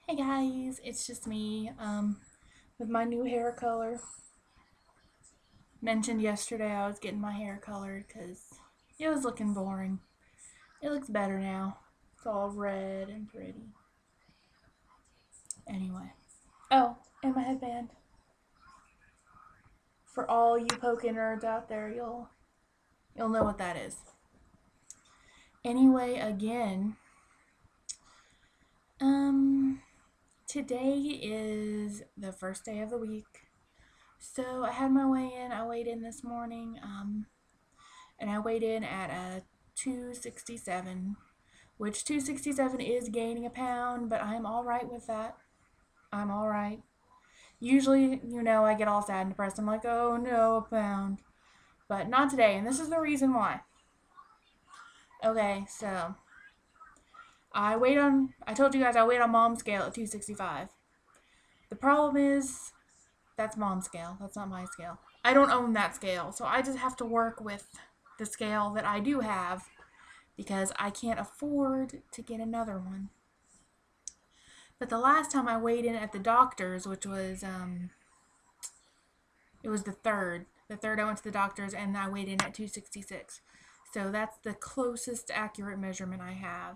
Hey guys, it's just me, with my new hair color. Mentioned yesterday I was getting my hair colored because it was looking boring. It looks better now. It's all red and pretty. Anyway. Oh, and my headband. For all you Poké nerds out there, you'll know what that is. Anyway, again, um, today is the first day of the week. So I had my weigh in. I weighed in this morning. And I weighed in at a 267, which 267 is gaining a pound, but I'm all right with that. I'm all right. Usually, I get all sad and depressed. I'm like, oh no, a pound. But not today, and this is the reason why. Okay, so I told you guys I weighed on mom's scale at 265. The problem is, that's mom's scale. That's not my scale. I don't own that scale, so I just have to work with the scale that I do have because I can't afford to get another one. But the last time I weighed in at the doctor's, which was it was the third I went to the doctor's, and I weighed in at 266. So that's the closest accurate measurement I have.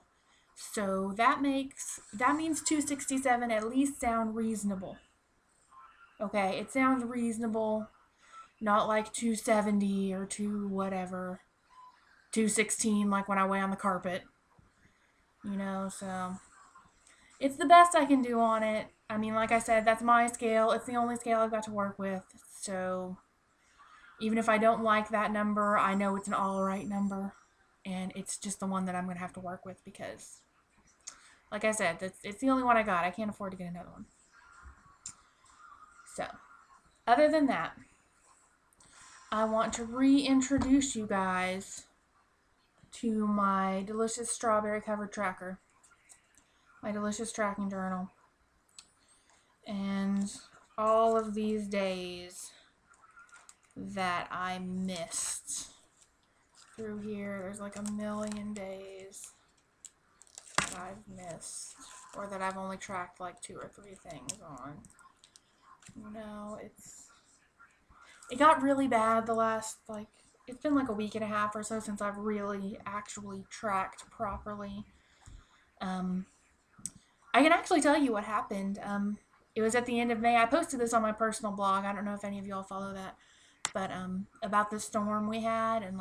So that means 267 at least sound reasonable. Okay, it sounds reasonable, not like 270 or 2 whatever, 216 like when I weigh on the carpet. So it's the best I can do on it. I mean, like I said, that's my scale. It's the only scale I've got to work with. So even if I don't like that number, I know it's an all right number. And it's just the one that I'm going to have to work with because, like I said, it's the only one I got. I can't afford to get another one. So, other than that, I want to reintroduce you guys to my delicious strawberry covered tracker, my delicious tracking journal, and all of these days that I missed through here. There's like a million days that I've missed, or that I've only tracked like 2 or 3 things on. It got really bad the last, it's been like a week and a half or so since I've really actually tracked properly. I can actually tell you what happened. It was at the end of May. I posted this on my personal blog. I don't know if any of y'all follow that. But about the storm we had, and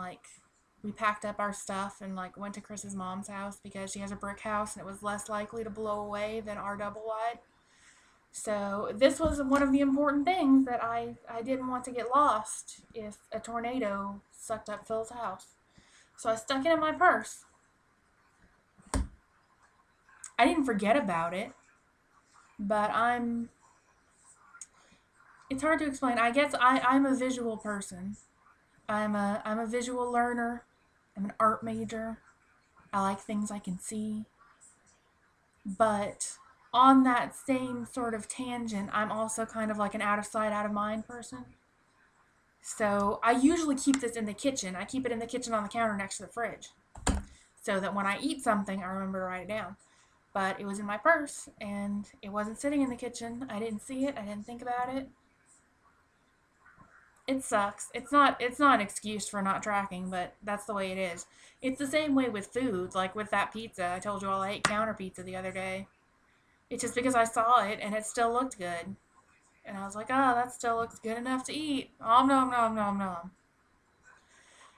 we packed up our stuff and went to Chris's mom's house because she has a brick house and it was less likely to blow away than our double wide. So this was one of the important things that I didn't want to get lost if a tornado sucked up Phil's house. So I stuck it in my purse. I didn't forget about it, but it's hard to explain. I guess I'm a visual person. I'm a visual learner. I'm an art major. I like things I can see. But on that same sort of tangent, I'm also kind of like an out of sight, out of mind person. So I usually keep this in the kitchen. I keep it in the kitchen on the counter next to the fridge, so that when I eat something, I remember to write it down. But it was in my purse, and it wasn't sitting in the kitchen. I didn't see it. I didn't think about it. It sucks. It's not an excuse for not tracking, but that's the way it is. It's the same way with food, like with that pizza. I told you all I ate counter pizza the other day. It's just because I saw it and it still looked good. And I was like, oh, that still looks good enough to eat. Om nom nom nom nom.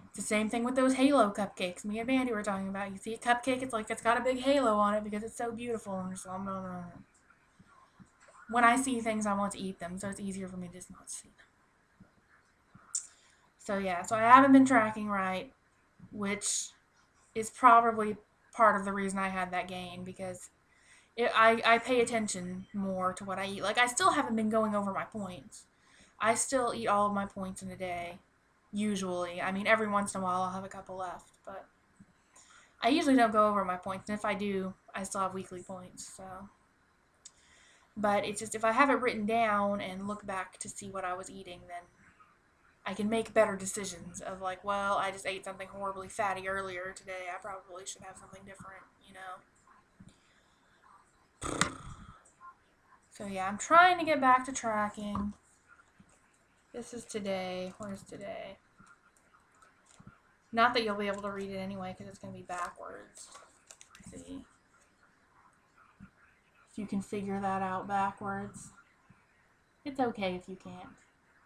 It's the same thing with those halo cupcakes me and Mandy were talking about. You see a cupcake, it's like it's got a big halo on it because it's so beautiful. And I'm just om nom nom. When I see things, I want to eat them, so it's easier for me to just not see them. So yeah, so I haven't been tracking right, which is probably part of the reason I had that gain, because I pay attention more to what I eat. Like, I still haven't been going over my points. I still eat all of my points in a day, usually. I mean, every once in a while I'll have a couple left, but I usually don't go over my points, and if I do, I still have weekly points, so. But it's just, if I have it written down and look back to see what I was eating, then I can make better decisions of well, I just ate something horribly fatty earlier today. I probably should have something different. So yeah, I'm trying to get back to tracking. This is today. Where's today? Not that you'll be able to read it anyway, because it's going to be backwards. Let's see if you can figure that out backwards. It's okay if you can't.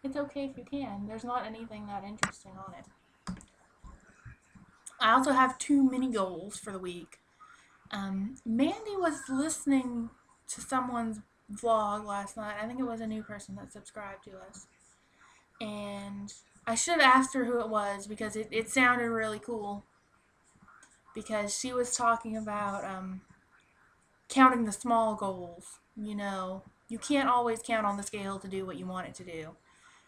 It's okay if you can. There's not anything that interesting on it. I also have 2 mini goals for the week. Mandy was listening to someone's vlog last night. I think it was a new person that subscribed to us. And I should have asked her who it was because it sounded really cool. Because she was talking about counting the small goals. You know, you can't always count on the scale to do what you want it to do.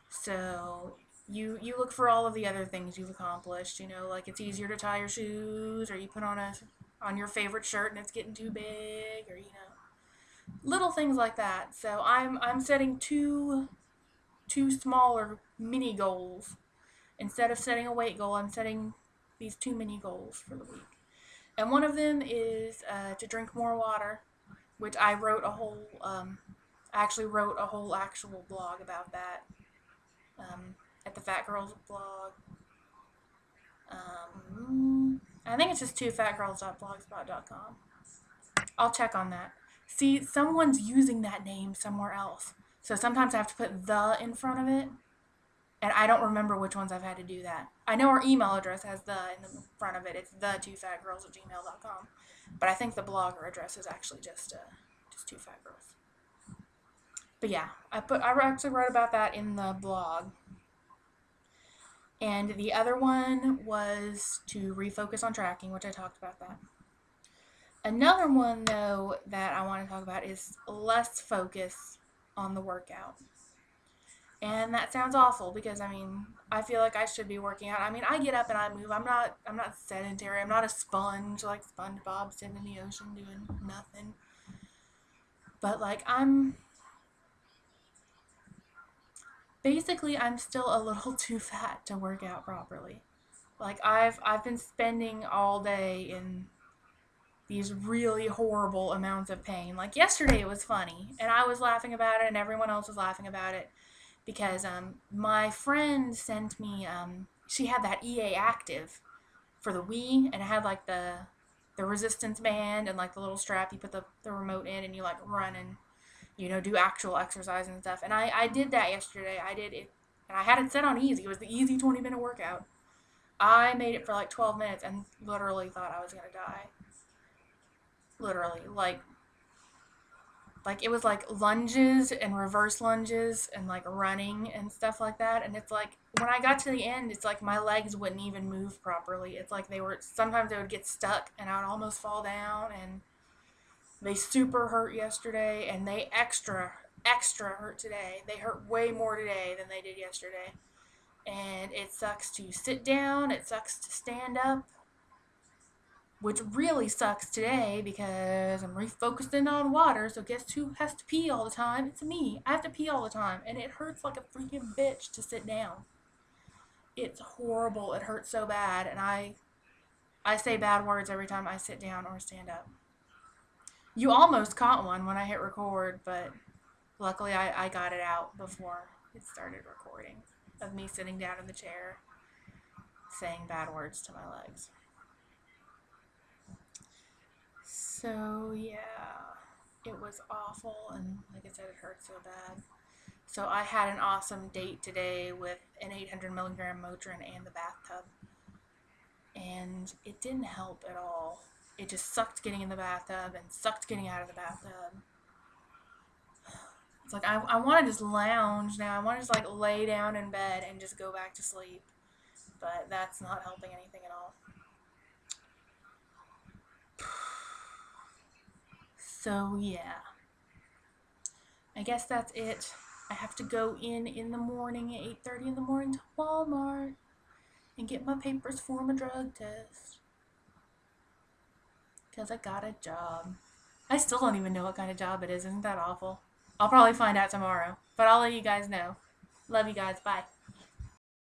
So you look for all of the other things you've accomplished. You know, like it's easier to tie your shoes, or you put on your favorite shirt and it's getting too big, or you know, little things like that. So I'm setting two smaller mini goals. Instead of setting a weight goal, I'm setting these 2 mini goals for the week. And one of them is to drink more water, which I wrote a whole, I actually wrote a whole actual blog about that at the Fat Girls blog. I think it's just 2fatgirls.blogspot.com. I'll check on that. See, someone's using that name somewhere else. So sometimes I have to put the in front of it. And I don't remember which ones I've had to do that. I know our email address has the in the front of it. It's the2fatgirls@gmail.com. But I think the blogger address is actually just 2fatgirls. But yeah, I actually wrote about that in the blog. And the other one was to refocus on tracking, which I talked about that. Another one, though, that I want to talk about is less focus on the workout. And that sounds awful because, I mean, I feel like I should be working out. I mean, I get up and I move. I'm not sedentary. I'm not a sponge like SpongeBob sitting in the ocean doing nothing. But, like, basically, I'm still a little too fat to work out properly. Like, I've been spending all day in these really horrible amounts of pain. Like, yesterday it was funny, and I was laughing about it, and everyone else was laughing about it. Because my friend sent me, she had that EA Active for the Wii, and it had like the resistance band and like the little strap you put the remote in, and you like run and, you know, do actual exercise and stuff. And I did that yesterday. I did it, and I had it set on easy. It was the easy 20-minute workout. I made it for like 12 minutes and literally thought I was going to die. Literally, like it was like lunges and reverse lunges and like running and stuff like that. And it's like when I got to the end, it's like my legs wouldn't even move properly. It's like sometimes they would get stuck and I would almost fall down. And they super hurt yesterday, and they extra hurt today. They hurt way more today than they did yesterday. And it sucks to sit down. It sucks to stand up. Which really sucks today because I'm refocusing on water, so guess who has to pee all the time? It's me. I have to pee all the time, and it hurts like a freaking bitch to sit down. It's horrible. It hurts so bad, and I say bad words every time I sit down or stand up. You almost caught one when I hit record, but luckily I got it out before it started recording of me sitting down in the chair saying bad words to my legs. So, yeah, it was awful, and like I said, it hurt so bad. So I had an awesome date today with an 800 milligram Motrin and the bathtub, and it didn't help at all. It just sucked getting in the bathtub and sucked getting out of the bathtub. It's like I want to just lounge now. I want to just like lay down in bed and just go back to sleep, but that's not helping anything at all. So, yeah. I guess that's it. I have to go in the morning at 8:30 in the morning to Walmart and get my papers for my drug test. Because I got a job. I still don't even know what kind of job it is. Isn't that awful? I'll probably find out tomorrow. But I'll let you guys know. Love you guys. Bye.